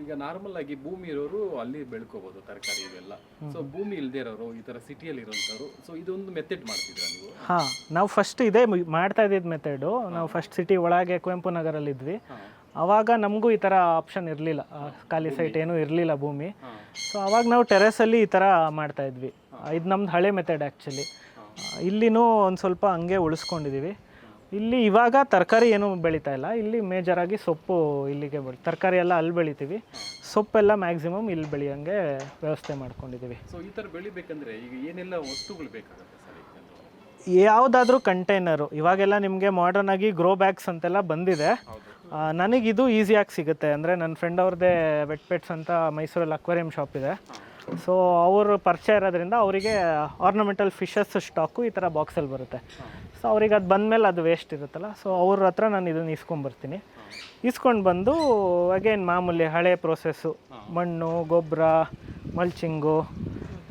ಈಗ ನಾರ್ಮಲ್ ಆಗಿ ಭೂಮಿ ಇರೋರು ಅಲ್ಲಿ ಬೆಳ್ಕೋಬಹುದು ತರಕಾರಿ ಇವೆಲ್ಲ. ಸೊ ಭೂಮಿ ಇಲ್ಲದೆ ಇರೋರು ಈ ತರ ಸಿಟಿಯಲ್ಲಿ ಇರೋಂಥವ್ರು, ಸೊ ಇದೊಂದು ಮೆಥಡ್ ಮಾಡ್ತಿದ್ರ ನೀವು? ಹಾಂ, ನಾವು ಫಸ್ಟ್ ಇದೇ ಮಾಡ್ತಾ ಇದ್ದಿದ್ದು ಮೆಥಡು. ನಾವು ಫಸ್ಟ್ ಸಿಟಿ ಒಳಗೆ ಕುವೆಂಪು ನಗರಲ್ಲಿದ್ವಿ. ಆವಾಗ ನಮಗೂ ಈ ಥರ ಆಪ್ಷನ್ ಇರಲಿಲ್ಲ, ಖಾಲಿ ಸೈಟ್ ಏನೂ ಇರಲಿಲ್ಲ ಭೂಮಿ. ಸೊ ಆವಾಗ ನಾವು ಟೆರೆಸಲ್ಲಿ ಈ ಥರ ಮಾಡ್ತಾಯಿದ್ವಿ. ಇದು ನಮ್ದು ಹಳೆ ಮೆಥಡ್ ಆ್ಯಕ್ಚುಲಿ. ಇಲ್ಲಿನೂ ಒಂದು ಸ್ವಲ್ಪ ಹಂಗೆ ಉಳಿಸ್ಕೊಂಡಿದ್ದೀವಿ. ಇಲ್ಲಿ ಇವಾಗ ತರಕಾರಿ ಏನೂ ಬೆಳೀತಾ ಇಲ್ಲ. ಇಲ್ಲಿ ಮೇಜರಾಗಿ ಸೊಪ್ಪು ಇಲ್ಲಿಗೆ ತರಕಾರಿ ಎಲ್ಲ ಅಲ್ಲಿ ಬೆಳಿತೀವಿ, ಸೊಪ್ಪೆಲ್ಲ ಮ್ಯಾಕ್ಸಿಮಮ್ ಇಲ್ಲಿ ಬೆಳೆಯೋಂಗೆ ವ್ಯವಸ್ಥೆ ಮಾಡ್ಕೊಂಡಿದ್ದೀವಿ. ಸೊ ಈ ಥರ ಬೆಳಿಬೇಕಂದ್ರೆ ಈಗ ಏನೆಲ್ಲ ವಸ್ತುಗಳು ಬೇಕಾಗುತ್ತೆ ಸರ್? ಯಾವುದಾದ್ರೂ ಕಂಟೈನರು ಇವಾಗೆಲ್ಲ ನಿಮಗೆ ಮಾಡರ್ನ್ ಆಗಿ ಗ್ರೋ ಬ್ಯಾಗ್ಸ್ ಅಂತೆಲ್ಲ ಬಂದಿದೆ. ನನಗಿದು ಈಸಿಯಾಗಿ ಸಿಗುತ್ತೆ. ಅಂದರೆ ನನ್ನ ಫ್ರೆಂಡ್ ಅವ್ರದ್ದೇ ವೆಟ್ ಪೆಟ್ಸ್ ಅಂತ ಮೈಸೂರಲ್ಲಿ ಅಕ್ವೇರಿಯಂ ಶಾಪ್ ಇದೆ. ಸೊ ಅವರು ಪರಿಚಯ ಇರೋದ್ರಿಂದ ಅವರಿಗೆ ಆರ್ನಮೆಂಟಲ್ ಫಿಶಸ್ ಸ್ಟಾಕು ಈ ಥರ ಬಾಕ್ಸಲ್ಲಿ ಬರುತ್ತೆ. ಸೊ ಅವ್ರಿಗೆ ಅದು ಬಂದಮೇಲೆ ಅದು ವೇಸ್ಟ್ ಇರುತ್ತಲ್ಲ, ಸೊ ಅವ್ರ ಹತ್ರ ನಾನು ಇದನ್ನು ಇಸ್ಕೊಂಬರ್ತೀನಿ. ಇಸ್ಕೊಂಡು ಬಂದು ಅಗೇನ್ ಮಾಮೂಲಿ ಹಳೆ ಪ್ರೋಸೆಸ್ಸು, ಮಣ್ಣು, ಗೊಬ್ಬರ, ಮಲ್ಚಿಂಗು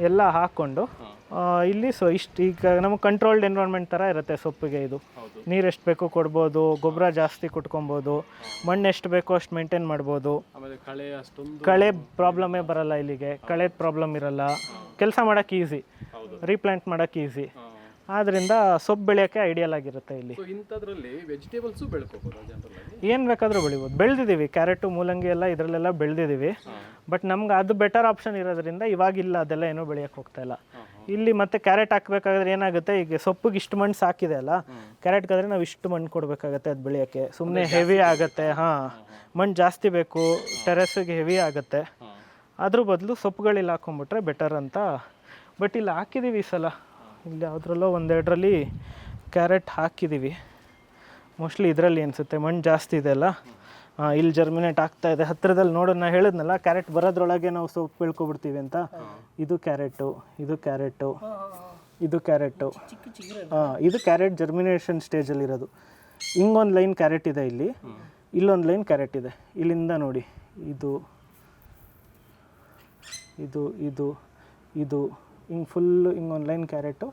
ಎಲ್ಲ ಹಾಕ್ಕೊಂಡು ಇಲ್ಲಿ ಸೊ ಇಷ್ಟು ಈಗ ನಮಗೆ ಕಂಟ್ರೋಲ್ಡ್ ಎನ್ವಿರಾನ್ಮೆಂಟ್ ಥರ ಇರುತ್ತೆ ಸೊಪ್ಪಿಗೆ. ಇದು ನೀರು ಎಷ್ಟು ಬೇಕೋ ಕೊಡ್ಬೋದು, ಗೊಬ್ಬರ ಜಾಸ್ತಿ ಕೊಟ್ಕೊಬೋದು, ಮಣ್ಣು ಎಷ್ಟು ಬೇಕೋ ಅಷ್ಟು ಮೇಂಟೈನ್ ಮಾಡ್ಬೋದು. ಕಳೆ ಪ್ರಾಬ್ಲಮೇ ಬರಲ್ಲ ಇಲ್ಲಿಗೆ, ಕಳೆದ ಪ್ರಾಬ್ಲಮ್ ಇರಲ್ಲ, ಕೆಲಸ ಮಾಡೋಕ್ಕೆ ಈಸಿ, ರೀಪ್ಲಾಂಟ್ ಮಾಡೋಕ್ಕೆ ಈಸಿ. ಆದ್ದರಿಂದ ಸೊಪ್ಪು ಬೆಳೆಯೋಕ್ಕೆ ಐಡಿಯಲ್ ಆಗಿರುತ್ತೆ ಇಲ್ಲಿ. ಏನು ಬೇಕಾದರೂ ಬೆಳಿಬೋದು. ಬೆಳೆದಿದ್ದೀವಿ, ಕ್ಯಾರೆಟು, ಮೂಲಂಗಿ ಎಲ್ಲ ಇದರಲ್ಲೆಲ್ಲ ಬೆಳೆದಿದ್ದೀವಿ. ಬಟ್ ನಮ್ಗೆ ಅದು ಬೆಟರ್ ಆಪ್ಷನ್ ಇರೋದ್ರಿಂದ ಇವಾಗಿಲ್ಲ ಅದೆಲ್ಲ ಏನೂ ಬೆಳೆಯೋಕ್ಕೆ ಹೋಗ್ತಾಯಿಲ್ಲ. ಇಲ್ಲಿ ಮತ್ತೆ ಕ್ಯಾರೆಟ್ ಹಾಕಬೇಕಾದ್ರೆ ಏನಾಗುತ್ತೆ, ಈಗ ಸೊಪ್ಪಿಗೆ ಇಷ್ಟು ಮಣ್ಣು ಸಾಕಿದೆ ಅಲ್ಲ, ಕ್ಯಾರೆಟ್ಗಾದರೆ ನಾವು ಇಷ್ಟು ಮಣ್ಣು ಕೊಡಬೇಕಾಗತ್ತೆ ಅದು ಬೆಳೆಯೋಕ್ಕೆ. ಸುಮ್ಮನೆ ಹೆವಿ ಆಗುತ್ತೆ. ಹಾಂ, ಮಣ್ಣು ಜಾಸ್ತಿ ಬೇಕು, ಟೆರೆಸ್ಸಿಗೆ ಹೆವಿ ಆಗುತ್ತೆ. ಅದ್ರ ಬದಲು ಸೊಪ್ಪುಗಳಿಲ್ಲಿ ಹಾಕೊಂಡ್ಬಿಟ್ರೆ ಬೆಟರ್ ಅಂತ. ಬಟ್ ಇಲ್ಲಿ ಹಾಕಿದ್ದೀವಿ ಈ ಸಲ, ಇಲ್ಲಿ ಯಾವುದ್ರಲ್ಲೋ ಒಂದೆರಡರಲ್ಲಿ ಕ್ಯಾರೆಟ್ ಹಾಕಿದ್ದೀವಿ. ಮೋಸ್ಟ್ಲಿ ಇದರಲ್ಲಿ ಅನಿಸುತ್ತೆ, ಮಣ್ಣು ಜಾಸ್ತಿ ಇದೆ ಅಲ್ಲ. ಇಲ್ಲಿ ಜರ್ಮಿನೇಟ್ ಆಗ್ತಾಯಿದೆ ಹತ್ತಿರದಲ್ಲಿ. ನೋಡೋಣ, ನಾನು ಹೇಳಿದ್ನಲ್ಲ ಕ್ಯಾರೆಟ್ ಬರೋದ್ರೊಳಗೆ ನಾವು ಸೊಪ್ಪು ಬೆಳ್ಕೊಬಿಡ್ತೀವಿ ಅಂತ. ಇದು ಕ್ಯಾರೆಟು, ಇದು ಕ್ಯಾರೆಟು, ಇದು ಕ್ಯಾರೆಟು. ಇದು ಕ್ಯಾರೆಟ್ ಜರ್ಮಿನೇಷನ್ ಸ್ಟೇಜಲ್ಲಿರೋದು. ಹಿಂಗೊಂದು ಲೈನ್ ಕ್ಯಾರೆಟ್ ಇದೆ ಇಲ್ಲಿ, ಇಲ್ಲೊಂದು ಲೈನ್ ಕ್ಯಾರೆಟ್ ಇದೆ. ಇಲ್ಲಿಂದ ನೋಡಿ, ಇದು ಇದು ಇದು ಇದು ಹಿಂಗೆ ಫುಲ್ಲು ಹಿಂಗೊಂದು ಲೈನ್ ಕ್ಯಾರೆಟು,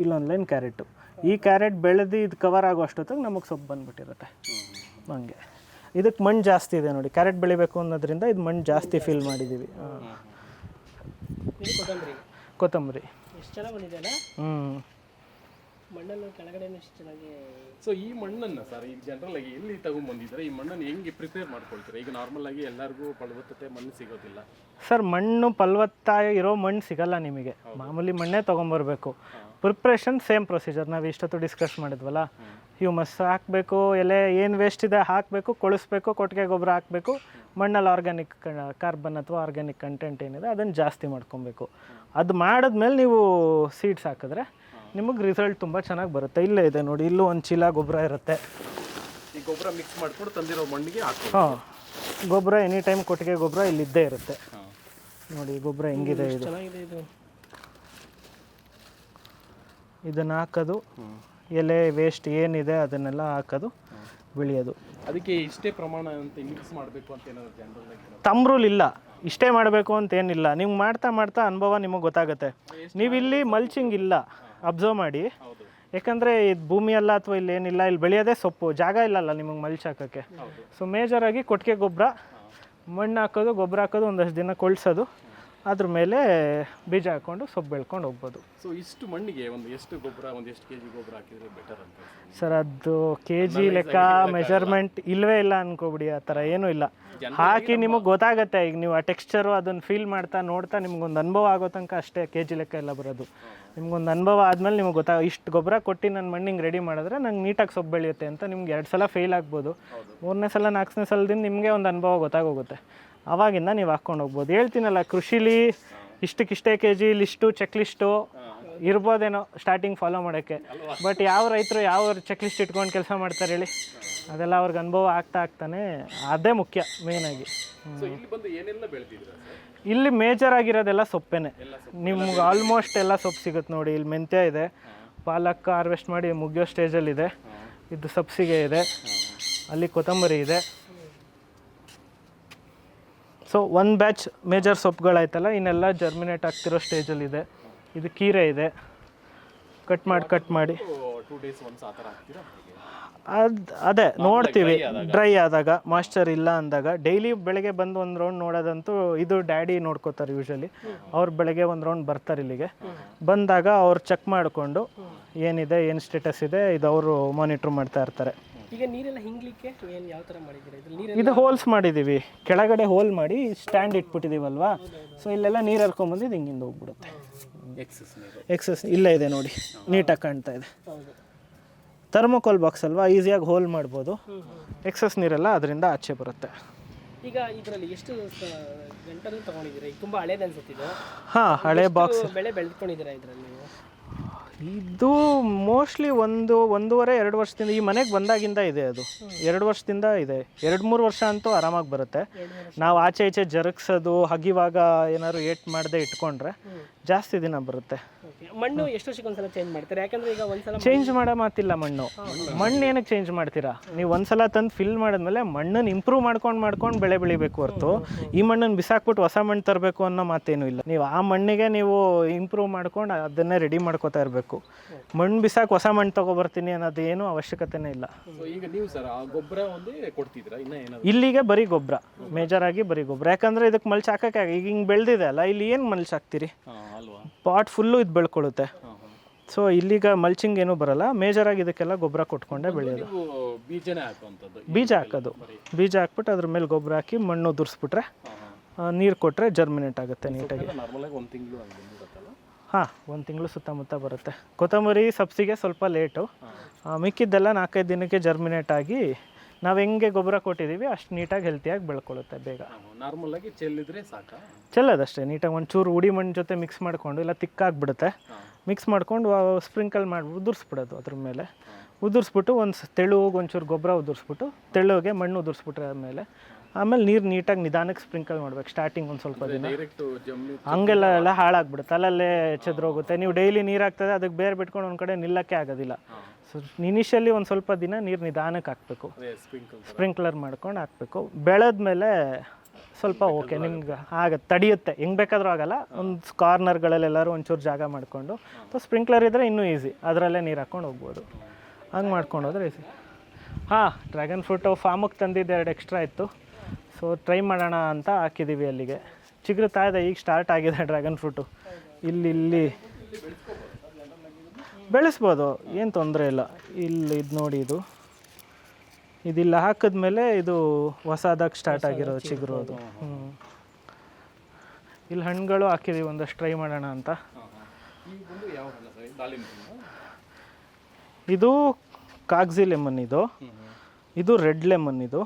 ಇಲ್ಲೊಂದು ಲೈನ್ ಕ್ಯಾರೆಟು. ಈ ಕ್ಯಾರೆಟ್ ಬೆಳೆದು ಇದು ಕವರ್ ಆಗೋ ಅಷ್ಟೊತ್ತಿಗೆ ನಮಗೆ ಸೊಪ್ಪು ಬಂದುಬಿಟ್ಟಿರುತ್ತೆ. ಹಂಗೆ ಇದಕ್ಕೆ ಮಣ್ಣು ಜಾಸ್ತಿ ಇದೆ ನೋಡಿ, ಕ್ಯಾರೆಟ್ ಬೆಳಿಬೇಕು ಅನ್ನೋದ್ರಿಂದ ಇದು ಮಣ್ಣು ಜಾಸ್ತಿ ಫಿಲ್ ಮಾಡಿದ್ದೀವಿ. ಕೊತ್ತಂಬರಿ ಎಷ್ಟು ಚೆನ್ನಾಗಿ ಬಂದಿದೆಯಲ್ಲ. ಮಣ್ಣನ್ನು ಕೆಳಗಡೆ ಎಷ್ಟು ಚೆನ್ನಾಗಿ. ಸೊ ಈ ಮಣ್ಣನ್ನು ಸರ್ ಈಗ ಜನರಲ್ ಆಗಿ ಎಲ್ಲಿ ತಗೊಂಡ್ಬಂದಿದ್ದಾರೆ? ಈ ಮಣ್ಣನ್ನು ಹೆಂಗೆ ಪ್ರಿಪೇರ್ ಮಾಡ್ಕೊಳ್ತೀರಾ? ಈಗ ನಾರ್ಮಲ್ ಆಗಿ ಎಲ್ಲರಿಗೂ ಫಲವತ್ತತೆ ಮಣ್ಣು ಸಿಗೋದಿಲ್ಲ ಸರ್. ಮಣ್ಣು ಫಲವತ್ತಾಗಿ ಇರೋ ಮಣ್ಣು ಸಿಗಲ್ಲ ನಿಮಗೆ, ಮಾಮೂಲಿ ಮಣ್ಣೇ ತೊಗೊಂಬರ್ಬೇಕು. ಪ್ರಿಪ್ರೇಷನ್ ಸೇಮ್ ಪ್ರೊಸೀಜರ್ ನಾವು ಇಷ್ಟೊತ್ತು ಡಿಸ್ಕಸ್ ಮಾಡಿದ್ವಲ್ಲ. ಹ್ಯೂಮಸ್ ಹಾಕಬೇಕು, ಎಲೆ ಏನು ವೇಸ್ಟ್ ಇದೆ ಹಾಕಬೇಕು, ಕೊಳಿಸ್ಬೇಕು, ಕೊಟ್ಟಿಗೆ ಗೊಬ್ಬರ ಹಾಕಬೇಕು, ಮಣ್ಣಲ್ಲಿ ಆರ್ಗ್ಯಾನಿಕ್ ಕಾರ್ಬನ್ ಅಥವಾ ಆರ್ಗ್ಯಾನಿಕ್ ಕಂಟೆಂಟ್ ಏನಿದೆ ಅದನ್ನು ಜಾಸ್ತಿ ಮಾಡ್ಕೊಬೇಕು. ಅದು ಮಾಡಿದ್ಮೇಲೆ ನೀವು ಸೀಡ್ಸ್ ಹಾಕಿದ್ರೆ ನಿಮಗೆ ರಿಸಲ್ಟ್ ತುಂಬ ಚೆನ್ನಾಗಿ ಬರುತ್ತೆ. ಇಲ್ಲೇ ಇದೆ ನೋಡಿ, ಇಲ್ಲೂ ಒಂದು ಚೀಲ ಗೊಬ್ಬರ ಇರುತ್ತೆ. ಈ ಗೊಬ್ಬರ ಮಿಕ್ಸ್ ಮಾಡ್ಕೊಂಡು ತಂದಿರೋ ಮಣ್ಣಿಗೆ ಹಾಕಿ. ಹಾಂ, ಗೊಬ್ಬರ ಎನಿ ಟೈಮ್ ಕೊಟ್ಟಿಗೆ ಗೊಬ್ಬರ ಇಲ್ಲಿದ್ದೇ ಇರುತ್ತೆ. ನೋಡಿ ಗೊಬ್ಬರ ಹೆಂಗಿದೆ, ಇದು ಚೆನ್ನಾಗಿದೆ. ಇದು ಇದನ್ನು ಹಾಕೋದು, ಎಲೆ ವೇಸ್ಟ್ ಏನಿದೆ ಅದನ್ನೆಲ್ಲ ಹಾಕೋದು, ಬೆಳೆಯೋದು. ಅದಕ್ಕೆ ಇಷ್ಟೇ ಪ್ರಮಾಣ ಅಂತ ಮಿಕ್ಸ್ ಮಾಡಬೇಕು ಅಂತ ಏನಾದ್ರು ಜನರಲ್ ಆಗಿ ತಮ್ಮ ರೂಲ್ ಇಲ್ಲ, ಇಷ್ಟೇ ಮಾಡಬೇಕು ಅಂತ ಏನಿಲ್ಲ. ನೀವು ಮಾಡ್ತಾ ಮಾಡ್ತಾ ಅನುಭವ ನಿಮಗೆ ಗೊತ್ತಾಗುತ್ತೆ. ನೀವಿಲ್ಲಿ ಮಲ್ಚಿಂಗ್ ಇಲ್ಲ, ಅಬ್ಸರ್ವ್ ಮಾಡಿ. ಯಾಕಂದರೆ ಇದು ಭೂಮಿ ಅಲ್ಲ ಅಥವಾ ಇಲ್ಲಿ ಏನಿಲ್ಲ, ಇಲ್ಲಿ ಬೆಳೆಯೋದೇ ಸೊಪ್ಪು, ಜಾಗ ಇಲ್ಲಲ್ಲ ನಿಮಗೆ ಮಲ್ಚ್ ಹಾಕೋಕ್ಕೆ. ಸೊ ಮೇಜರಾಗಿ ಕೊಟ್ಟಿಗೆ ಗೊಬ್ಬರ, ಮಣ್ಣು ಹಾಕೋದು, ಗೊಬ್ಬರ ಹಾಕೋದು, ಒಂದಷ್ಟು ದಿನ ಕೊಳ್ಸೋದು, ಅದ್ರ ಮೇಲೆ ಬೀಜ ಹಾಕ್ಕೊಂಡು ಸೊಪ್ಪು ಬೆಳ್ಕೊಂಡು ಹೋಗ್ಬೋದು. ಸೊ ಇಷ್ಟು ಮಣ್ಣಿಗೆ ಒಂದು ಎಷ್ಟು ಗೊಬ್ಬರ, ಒಂದು ಎಷ್ಟು ಕೆಜಿ ಗೊಬ್ಬರ ಹಾಕಿದ್ರೆ ಬೆಟರ್ ಅಂತ ಸರ್? ಅದು ಕೆ ಜಿ ಲೆಕ್ಕ ಮೆಜರ್ಮೆಂಟ್ ಇಲ್ಲವೇ ಇಲ್ಲ ಅನ್ಕೋಬಿಡಿ, ಆ ಥರ ಏನೂ ಇಲ್ಲ. ಹಾಕಿ ನಿಮಗೆ ಗೊತ್ತಾಗುತ್ತೆ. ಈಗ ನೀವು ಆ ಟೆಕ್ಸ್ಚರು ಅದನ್ನು ಫೀಲ್ ಮಾಡ್ತಾ ನೋಡ್ತಾ ನಿಮ್ಗೊಂದು ಅನುಭವ ಆಗೋ ತನಕ ಅಷ್ಟೇ ಕೆ ಜಿ ಲೆಕ್ಕ ಎಲ್ಲ ಬರೋದು. ನಿಮ್ಗೊಂದು ಅನುಭವ ಆದಮೇಲೆ ನಿಮಗೆ ಇಷ್ಟು ಗೊಬ್ಬರ ಕೊಟ್ಟು ನನ್ನ ಮಣ್ಣಿಗೆ ರೆಡಿ ಮಾಡಿದ್ರೆ ನಂಗೆ ನೀಟಾಗಿ ಸೊಪ್ಪು ಬೆಳೆಯುತ್ತೆ ಅಂತ ನಿಮ್ಗೆ 2 ಸಲ ಫೇಲ್ ಆಗ್ಬೋದು. 3ನೇ ಸಲ 4ನೇ ಸಲದಿಂದ ನಿಮಗೆ ಒಂದು ಅನುಭವ ಗೊತ್ತಾಗೋಗುತ್ತೆ. ಆವಾಗಿಂದ ನೀವು ಹಾಕ್ಕೊಂಡು ಹೋಗ್ಬೋದು. ಹೇಳ್ತೀನಲ್ಲ, ಕೃಷಿಲಿ ಇಷ್ಟಕ್ಕಿಷ್ಟೇ K G list, check list ಇರ್ಬೋದೇನೋ ಸ್ಟಾರ್ಟಿಂಗ್ ಫಾಲೋ ಮಾಡೋಕ್ಕೆ. ಬಟ್ ಯಾವ ರೈತರು ಯಾವ ಚೆಕ್ ಲಿಸ್ಟ್ ಇಟ್ಕೊಂಡು ಕೆಲಸ ಮಾಡ್ತಾರೆ ಹೇಳಿ? ಅದೆಲ್ಲ ಅವ್ರಿಗೆ ಅನುಭವ ಆಗ್ತಾನೆ, ಅದೇ ಮುಖ್ಯ ಮೇಯ್ನಾಗಿ. ಇಲ್ಲಿ ಮೇಜರ್ ಆಗಿರೋದೆಲ್ಲ ಸೊಪ್ಪೇನೆ. ನಿಮ್ಗೆ ಆಲ್ಮೋಸ್ಟ್ ಎಲ್ಲ ಸೊಪ್ಪು ಸಿಗುತ್ತೆ ನೋಡಿ. ಇಲ್ಲಿ ಮೆಂತ್ಯ ಇದೆ, ಪಾಲಕ್ ಹಾರ್ವೆಸ್ಟ್ ಮಾಡಿ ಮುಗಿಯೋ ಸ್ಟೇಜಲ್ಲಿದೆ, ಇದು ಸಬ್ಸಿಗೆ ಇದೆ, ಅಲ್ಲಿ ಕೊತ್ತಂಬರಿ ಇದೆ. ಸೊ ಒಂದು ಬ್ಯಾಚ್ ಮೇಜರ್ ಸೊಪ್ಪುಗಳಾಯ್ತಲ್ಲ, ಇನ್ನೆಲ್ಲ ಜರ್ಮಿನೇಟ್ ಆಗ್ತಿರೋ ಸ್ಟೇಜಲ್ಲಿದೆ. ಇದು ಕೀರೆ ಇದೆ, ಕಟ್ ಮಾಡಿ 2 days once ಆ ಥರ ಹಾಕ್ತೀರಾ? ಅದೇ ನೋಡ್ತೀವಿ ಡ್ರೈ ಆದಾಗ ಮಾಯ್ಶ್ಚರ್ ಇಲ್ಲ ಅಂದಾಗ. ಡೈಲಿ ಬೆಳಗ್ಗೆ ಬಂದು ಒಂದು ರೌಂಡ್ ನೋಡೋದಂತೂ ಇದು ಡ್ಯಾಡಿ ನೋಡ್ಕೋತಾರೆ ಯೂಶಲಿ. ಅವ್ರು ಬೆಳಗ್ಗೆ ಒಂದು ರೌಂಡ್ ಬರ್ತಾರೆ ಇಲ್ಲಿಗೆ, ಬಂದಾಗ ಅವ್ರು ಚೆಕ್ ಮಾಡಿಕೊಂಡು ಏನಿದೆ ಏನು ಸ್ಟೇಟಸ್ ಇದೆ ಇದು ಅವರು ಮಾನಿಟ್ರ್ ಮಾಡ್ತಾ ಇರ್ತಾರೆ. ಈಗ ನೀರೆಲ್ಲ ಹಿಂಗ್ಲಿಕ್ಕೆ ಏನು ಯಾವ ಥರ ಮಾಡಿದ್ದೀರಾ ಇದು? ನೀರು ಇದು ಹೋಲ್ಸ್ ಮಾಡಿದ್ದೀವಿ, ಕೆಳಗಡೆ ಹೋಲ್ ಮಾಡಿ ಸ್ಟ್ಯಾಂಡ್ ಇಟ್ಬಿಟ್ಟಿದ್ದೀವಲ್ವಾ, ಸೊ ಇಲ್ಲೆಲ್ಲ ನೀರು ಹರ್ಕೊಂಬಂದು ಇದು ಹಿಂಗಿಂದ ಹೋಗ್ಬಿಡುತ್ತೆ. ಎಕ್ಸಸ್ ಇಲ್ಲೇ ಇದೆ ನೋಡಿ, ನೀಟಾಗಿ ಕಾಣ್ತಾ ಇದೆ. ಹೌದು. ಥರ್ಮೋಕೋಲ್ ಬಾಕ್ಸ್ ಅಲ್ವಾ, ಈಸಿಯಾಗಿ ಹೋಲ್ ಮಾಡ್ಬೋದು. ಎಕ್ಸಸ್ ನೀರೆಲ್ಲ ಅದರಿಂದ ಆಚೆ ಬರುತ್ತೆ. ಈಗ ಇದರಲ್ಲಿ ಎಷ್ಟು ಗಂಟಲು ತೊಗೊಂಡಿದ್ದೀರಾ? ಈಗ ತುಂಬ ಹಳೇದು ಅನ್ಸುತ್ತಿದೆ. ಹಾಂ, ಹಳೆ ಬಾಕ್ಸ್. ಬೆಳೆ ಬೆಳೆದ್ಕೊಂಡಿದ್ದೀರಾ ಇದರಲ್ಲಿ ನೀವು? ಇದು ಮೋಸ್ಟ್ಲಿ 1.5-2 ವರ್ಷದಿಂದ, ಈ ಮನೆಗೆ ಬಂದಾಗಿಂದ ಇದೆ. ಅದು 2 ವರ್ಷದಿಂದ ಇದೆ. 2-3 ವರ್ಷ ಅಂತೂ ಆರಾಮಾಗಿ ಬರುತ್ತೆ. ನಾವು ಆಚೆ ಈಚೆ ಜರುಗಿಸೋದು ಹಗಿವಾಗ ಏನಾದ್ರು ಏಟ್ ಮಾಡದೆ ಇಟ್ಕೊಂಡ್ರೆ ಜಾಸ್ತಿ ದಿನ ಬರುತ್ತೆ. ಮಣ್ಣು ಎಷ್ಟು ವರ್ಷಕ್ಕೊಂದ್ಸಲ ಚೇಂಜ್ ಮಾಡ್ತಾರೆ? ಯಾಕಂದ್ರೆ ಈಗ ಒಂದ್ಸಲ ಚೇಂಜ್ ಮಾಡೋ ಮಾತಿಲ್ಲ. ಮಣ್ಣು ಏನಕ್ಕೆ ಚೇಂಜ್ ಮಾಡ್ತೀರಾ ನೀವು? ಒಂದ್ಸಲ ತಂದು ಫಿಲ್ ಮಾಡಿದ್ಮೇಲೆ ಮಣ್ಣನ್ನು ಇಂಪ್ರೂವ್ ಮಾಡ್ಕೊಂಡು ಬೆಳೆ ಬೆಳಿಬೇಕು ಹೊರತು ಈ ಮಣ್ಣನ್ನು ಬಿಸಾಕ್ಬಿಟ್ಟು ಹೊಸ ಮಣ್ಣು ತರಬೇಕು ಅನ್ನೋ ಮಾತೇನು ಇಲ್ಲ. ನೀವು ಆ ಮಣ್ಣಿಗೆ ನೀವು ಇಂಪ್ರೂವ್ ಮಾಡ್ಕೊಂಡು ಅದನ್ನೇ ರೆಡಿ ಮಾಡ್ಕೋತಾ ಇರಬೇಕು. ಮಣ್ಣು ಬಿಸಾಕ್ ಹೊಸ ಮಣ್ಣು ತೊಗೊಬರ್ತೀನಿ ಅನ್ನೋದು ಏನು ಅವಶ್ಯಕತೆನೇ ಇಲ್ಲ. ಈಗ ನೀವು ಸರ್ ಆ ಗೊಬ್ಬರ ಒಂದೇ ಕೊಡ್ತಿದ್ರಾ? ಇಲ್ಲಿಗೆ ಬರೀ ಗೊಬ್ಬರ, ಮೇಜರ್ ಆಗಿ ಬರೀ ಗೊಬ್ಬರ. ಯಾಕಂದ್ರೆ ಇದಕ್ಕೆ ಮಲ್ಚ್ ಹಾಕಕ್ಕೆ ಈಗ ಹಿಂಗೆ ಬೆಳೆದಿದೆ ಅಲ್ಲ, ಇಲ್ಲಿ ಏನು ಮಲ್ಚ್ ಹಾಕ್ತೀರಿ? ಪಾಟ್ ಫುಲ್ಲು ಇದು ಬೆಳ್ಕೊಳ್ಳುತ್ತೆ. ಸೊ ಇಲ್ಲಿಗ ಮಲ್ಚಿಂಗ್ ಏನೂ ಬರಲ್ಲ. ಮೇಜರ್ ಆಗಿ ಇದಕ್ಕೆಲ್ಲ ಗೊಬ್ಬರ ಕೊಟ್ಕೊಂಡೆ ಬೆಳೆಯೋದು. ಬೀಜ ಹಾಕೋದು, ಬೀಜ ಹಾಕ್ಬಿಟ್ಟು ಅದ್ರ ಮೇಲೆ ಗೊಬ್ಬರ ಹಾಕಿ ಮಣ್ಣು ಉದುರಿಸ್ಬಿಟ್ರೆ ನೀರು ಕೊಟ್ಟರೆ ಜರ್ಮಿನೇಟ್ ಆಗುತ್ತೆ ನೀಟಾಗಿ. ಹಾಂ, 1 ತಿಂಗಳು ಸುತ್ತಮುತ್ತ ಬರುತ್ತೆ. ಕೊತ್ತಂಬರಿ ಸಬ್ಸಿಗೆ ಸ್ವಲ್ಪ ಲೇಟು, ಮಿಕ್ಕಿದ್ದೆಲ್ಲ 4-5 ದಿನಕ್ಕೆ ಜರ್ಮಿನೇಟ್ ಆಗಿ ನಾವು ಹೆಂಗೆ ಗೊಬ್ಬರ ಕೊಟ್ಟಿದ್ದೀವಿ ಅಷ್ಟು ನೀಟಾಗಿ ಹೆಲ್ತಿಯಾಗಿ ಬೆಳ್ಕೊಳ್ಳುತ್ತೆ ಬೇಗ. ನಾರ್ಮಲ್ ಆಗಿ ಚೆಲ್ಲಿದ್ರೆ ಸಾಕು, ಚೆಲ್ಲೋದಷ್ಟೇ. ನೀಟಾಗಿ ಒಂಚೂರು ಉಡಿ ಮಣ್ಣು ಜೊತೆ ಮಿಕ್ಸ್ ಮಾಡಿಕೊಂಡು, ಇಲ್ಲ ತಿಕ್ಕಾಗ್ಬಿಡುತ್ತೆ, ಮಿಕ್ಸ್ ಮಾಡ್ಕೊಂಡು ಸ್ಪ್ರಿಂಕಲ್ ಮಾಡಿ ಉದುರಿಸ್ಬಿಡೋದು. ಅದ್ರ ಮೇಲೆ ಉದುರಿಸ್ಬಿಟ್ಟು ತೆಳುಗೆ ಒಂಚೂರು ಗೊಬ್ಬರ ಉದುರಿಸ್ಬಿಟ್ಟು ತೆಳುಗೆ ಮಣ್ಣು ಉದುರಿಸ್ಬಿಟ್ರೆ ಆಮೇಲೆ ನೀರು ನೀಟಾಗಿ ನಿಧಾನಕ್ಕೆ ಸ್ಪ್ರಿಂಕಲ್ ಮಾಡ್ಬೇಕು ಸ್ಟಾರ್ಟಿಂಗ್ ಒಂದು ಸ್ವಲ್ಪ ದಿನ. ಹಂಗೆಲ್ಲ ಹಾಳಾಗ್ಬಿಡುತ್ತೆ, ಅಲ್ಲಲ್ಲೇ ಚೆದ್ರೋಗುತ್ತೆ. ನೀವು ಡೈಲಿ ನೀರು ಹಾಕ್ತದೆ ಅದಕ್ಕೆ ಬೇರೆ ಬಿಟ್ಕೊಂಡು ಒಂದು ಕಡೆ ನಿಲ್ಲಕ್ಕೆ ಆಗೋದಿಲ್ಲ. ಸೊ ಇನಿಷಿಯಲಿ ಒಂದು ಸ್ವಲ್ಪ ದಿನ ನೀರು ನಿಧಾನಕ್ಕೆ ಹಾಕಬೇಕು, ಸ್ಪ್ರಿಂಕ್ಲರ್ ಮಾಡ್ಕೊಂಡು ಹಾಕಬೇಕು. ಬೆಳೆದ್ಮೇಲೆ ಸ್ವಲ್ಪ ಓಕೆ ನಿಮ್ಗೆ ಆಗುತ್ತೆ, ತಡೆಯುತ್ತೆ. ಹೆಂಗೆ ಬೇಕಾದರೂ ಆಗಲ್ಲ. ಒಂದು ಕಾರ್ನರ್ಗಳಲ್ಲೆಲ್ಲರೂ ಒಂಚೂರು ಜಾಗ ಮಾಡಿಕೊಂಡು, ಸೊ ಸ್ಪ್ರಿಂಕ್ಲರ್ ಇದ್ದರೆ ಇನ್ನೂ ಈಸಿ, ಅದರಲ್ಲೇ ನೀರು ಹಾಕ್ಕೊಂಡು ಹೋಗ್ಬೋದು. ಹಂಗೆ ಮಾಡ್ಕೊಂಡು ಹೋದ್ರೆ ಈಸಿ. ಹಾಂ, ಡ್ರ್ಯಾಗನ್ ಫ್ರೂಟು ಫಾರ್ಮಿಗೆ ತಂದಿದ್ದು 2 ಎಕ್ಸ್ಟ್ರಾ ಇತ್ತು. ಸೊ ಟ್ರೈ ಮಾಡೋಣ ಅಂತ ಹಾಕಿದ್ದೀವಿ. ಅಲ್ಲಿಗೆ ಚಿಗುರುತ್ತಾ ಇದೆ, ಈಗ ಸ್ಟಾರ್ಟ್ ಆಗಿದೆ ಡ್ರ್ಯಾಗನ್ ಫ್ರೂಟು. ಇಲ್ಲಿ ಬೆಳೆಸ್ಬೋದು, ಏನು ತೊಂದರೆ ಇಲ್ಲ. ಇಲ್ಲಿ ಇದು ನೋಡಿ, ಇದಿಲ್ಲ ಹಾಕಿದ್ಮೇಲೆ ಇದು ಹೊಸದಾಗಿ ಸ್ಟಾರ್ಟ್ ಆಗಿರೋದು ಚಿಗುರು ಅದು. ಇಲ್ಲಿ ಹಣ್ಣುಗಳು ಹಾಕಿದ್ದೀವಿ, ಒಂದಷ್ಟು ಟ್ರೈ ಮಾಡೋಣ ಅಂತ. ಇದು ಕಾಗ್ಜಿ ಲೆಮನ್, ಇದು ರೆಡ್ ಲೆಮನ್, ಇದು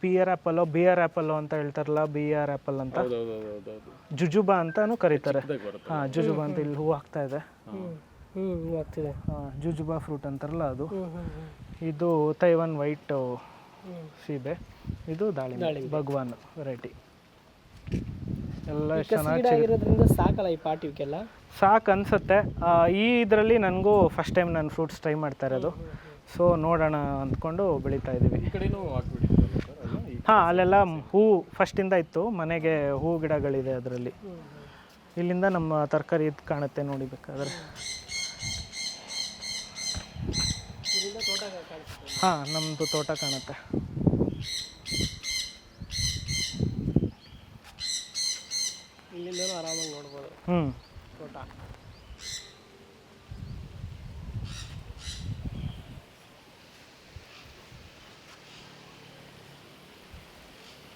ಬಿಯರ್ ಆ್ಯಪಲ್ಲು ಅಂತ ಹೇಳ್ತಾರಲ್ಲ, ಬಿಯರ್ ಆ್ಯಪಲ್ ಅಂತ, ಜುಜುಬಾ ಅಂತಾನು ಕರೀತಾರೆ. ಹಾಂ, ಜುಜುಬಾ ಅಂತ ಇಲ್ಲಿ ಹೂ ಆಗ್ತಾ ಇದೆ. ಜುಜುಬಾ ಫ್ರೂಟ್ ಅಂತಾರಲ್ಲ ಅದು. ಇದು ತೈವಾನ್ ವೈಟ್ ಸೀಬೆ, ಇದು ದಾಳಿಂಬೆ ಭಗವಾನ್ ವೆರೈಟಿ. ಎಲ್ಲ ಚೆನ್ನಾಗಿರೋದ್ರಿಂದ ಸಾಕಲ್ಲ ಈ ಪಾರ್ಟಿಗೆಲ್ಲ? ಸಾಕು ಅನಿಸುತ್ತೆ. ಈ ಇದರಲ್ಲಿ ನನಗೂ ಫಸ್ಟ್ ಟೈಮ್ ನಾನು ಫ್ರೂಟ್ಸ್ ಟ್ರೈ ಮಾಡ್ತಾ ಇರೋದು. ಸೊ ನೋಡೋಣ ಅಂದ್ಕೊಂಡು ಬೆಳೀತಾ ಇದ್ದೀವಿ. ಹಾಂ, ಅಲ್ಲೆಲ್ಲ ಹೂ ಫಸ್ಟಿಂದ ಇತ್ತು, ಮನೆಗೆ ಹೂ ಗಿಡಗಳಿದೆ ಅದರಲ್ಲಿ. ಇಲ್ಲಿಂದ ನಮ್ಮ ತರಕಾರಿ ಇದು ಕಾಣುತ್ತೆ ನೋಡಿ ಬೇಕಾದ್ರೆ. ಹಾಂ, ನಮ್ಮದು ತೋಟ ಕಾಣುತ್ತೆ. ಇಲ್ಲಿಂದ ಆರಾಮಾಗಿ ನೋಡ್ಬೋದು.